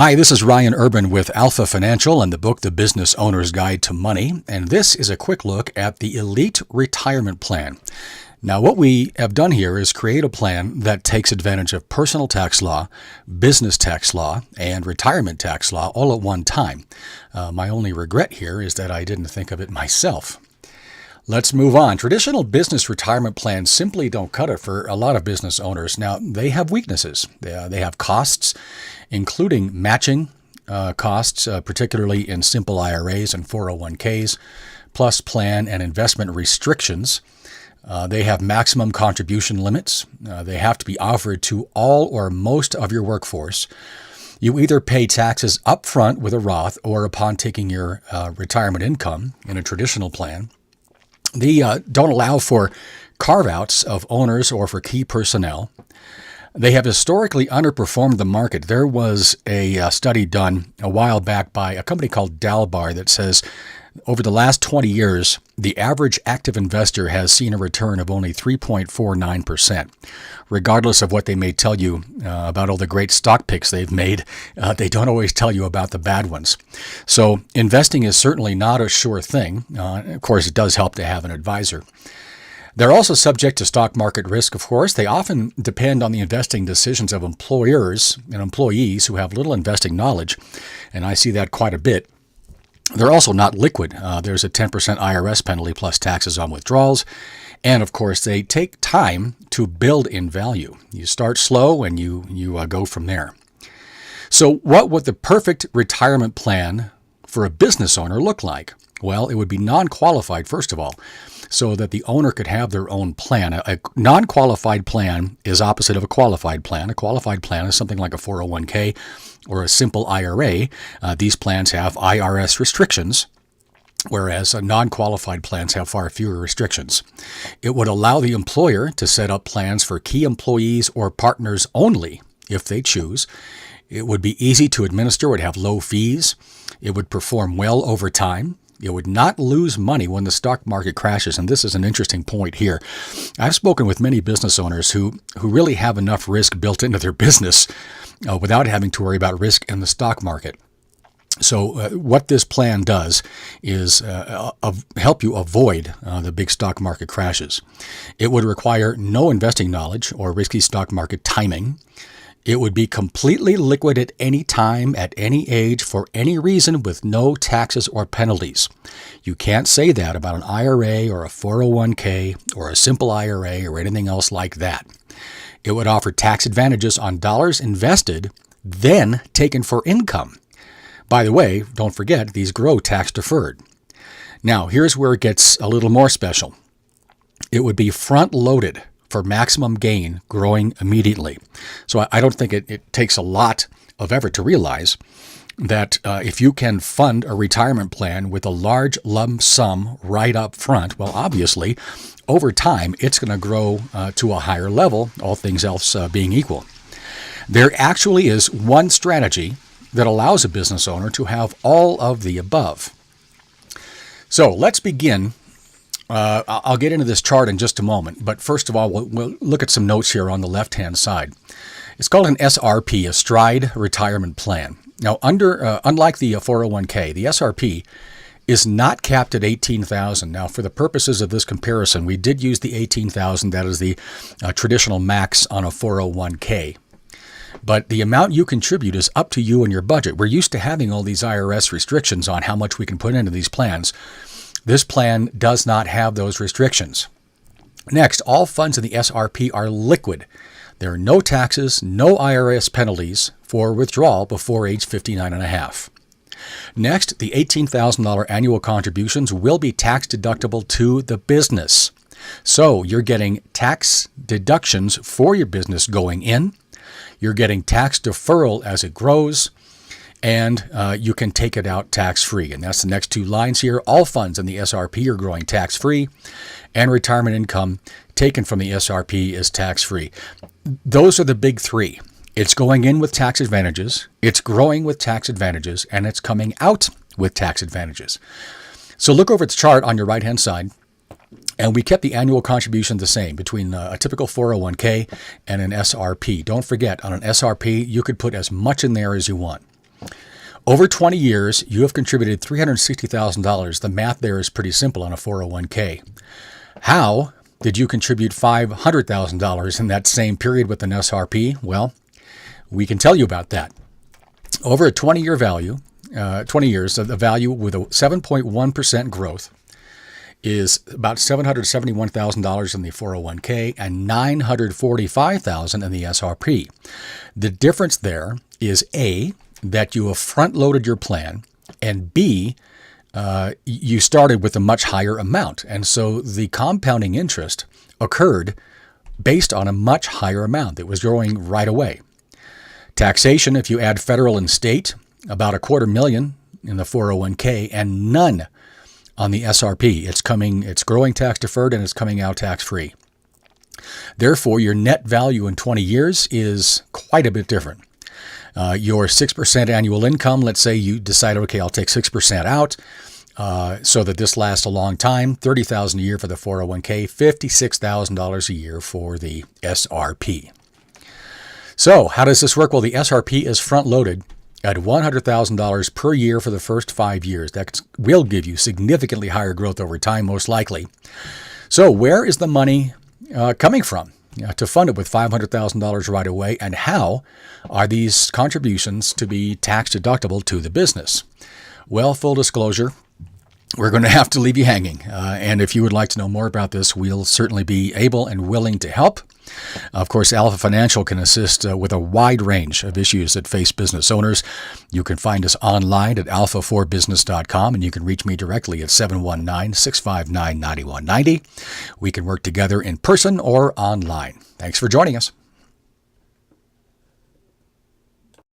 Hi, this is Ryan Urban with Alpha Financial and the book The Business Owner's Guide to Money, and this is a quick look at the Elite Retirement Plan. Now, what we have done here is create a plan that takes advantage of personal tax law, business tax law, and retirement tax law all at one time. My only regret here is that I didn't think of it myself. Let's move on. Traditional business retirement plans simply don't cut it for a lot of business owners. Now, they have weaknesses. They have costs, including matching costs, particularly in simple IRAs and 401ks, plus plan and investment restrictions. They have maximum contribution limits. They have to be offered to all or most of your workforce. You either pay taxes up front with a Roth or upon taking your retirement income in a traditional plan. They don't allow for carve-outs of owners or for key personnel. They have historically underperformed the market. There was a study done a while back by a company called Dalbar that says over the last 20 years, the average active investor has seen a return of only 3.49%. Regardless of what they may tell you about all the great stock picks they've made, they don't always tell you about the bad ones. So investing is certainly not a sure thing. Of course, it does help to have an advisor. They're also subject to stock market risk, of course. They often depend on the investing decisions of employers and employees who have little investing knowledge, and I see that quite a bit. They're also not liquid. There's a 10% IRS penalty plus taxes on withdrawals. And of course, they take time to build in value. You start slow and you go from there. So what would the perfect retirement plan for a business owner look like? Well, it would be non-qualified, first of all, so that the owner could have their own plan. A non-qualified plan is opposite of a qualified plan. A qualified plan is something like a 401k or a simple IRA. These plans have IRS restrictions, whereas non-qualified plans have far fewer restrictions. It would allow the employer to set up plans for key employees or partners only, if they choose. It would be easy to administer, would have low fees. It would perform well over time. It would not lose money when the stock market crashes, and this is an interesting point here. I've spoken with many business owners who really have enough risk built into their business without having to worry about risk in the stock market. So what this plan does is help you avoid the big stock market crashes. It would require no investing knowledge or risky stock market timing. It would be completely liquid at any time, at any age, for any reason, with no taxes or penalties. You can't say that about an IRA or a 401k or a simple IRA or anything else like that. It would offer tax advantages on dollars invested, then taken for income. By the way, don't forget, these grow tax deferred. Now, here's where it gets a little more special. It would be front-loaded for maximum gain growing immediately. So I don't think it takes a lot of effort to realize that if you can fund a retirement plan with a large lump sum right up front, well, obviously, over time, it's going to grow to a higher level, all things else being equal. There actually is one strategy that allows a business owner to have all of the above. So let's begin. I'll get into this chart in just a moment, but first of all, we'll look at some notes here on the left-hand side. It's called an SRP, a Stride Retirement Plan. Now, unlike the 401k, the SRP is not capped at $18,000. Now, for the purposes of this comparison, we did use the $18,000. That is the traditional max on a 401k. But the amount you contribute is up to you and your budget. We're used to having all these IRS restrictions on how much we can put into these plans. This plan does not have those restrictions. Next, all funds in the SRP are liquid. There are no taxes, no IRS penalties for withdrawal before age 59 and a half. Next, the $18,000 annual contributions will be tax deductible to the business. So you're getting tax deductions for your business going in. You're getting tax deferral as it grows. And you can take it out tax-free. And that's the next two lines here. All funds in the SRP are growing tax-free, and retirement income taken from the SRP is tax-free. Those are the big three. It's going in with tax advantages, it's growing with tax advantages, and it's coming out with tax advantages. So look over at the chart on your right-hand side. And we kept the annual contribution the same between a typical 401k and an SRP. Don't forget, on an SRP, you could put as much in there as you want. Over 20 years, you have contributed $360,000. The math there is pretty simple on a 401k. How did you contribute $500,000 in that same period with an SRP? Well, we can tell you about that. Over a 20-year value, 20 years, the value with a 7.1% growth is about $771,000 in the 401k and $945,000 in the SRP. The difference there is A, that you have front-loaded your plan, and B, you started with a much higher amount. And so the compounding interest occurred based on a much higher amount that was growing right away. Taxation, if you add federal and state, about $250,000 in the 401k and none on the SRP. It's growing tax deferred and it's coming out tax free. Therefore, your net value in 20 years is quite a bit different. Your 6% annual income, let's say you decided, okay, I'll take 6% out so that this lasts a long time, $30,000 a year for the 401k, $56,000 a year for the SRP. So how does this work? Well, the SRP is front-loaded at $100,000 per year for the first 5 years. That will give you significantly higher growth over time, most likely. So where is the money coming from to fund it with $500,000 right away? And how are these contributions to be tax deductible to the business? Well, full disclosure, we're going to have to leave you hanging. And if you would like to know more about this, we'll certainly be able and willing to help. Of course, Alpha Financial can assist with a wide range of issues that face business owners. You can find us online at alpha4business.com, and you can reach me directly at 719-659-9190. We can work together in person or online. Thanks for joining us.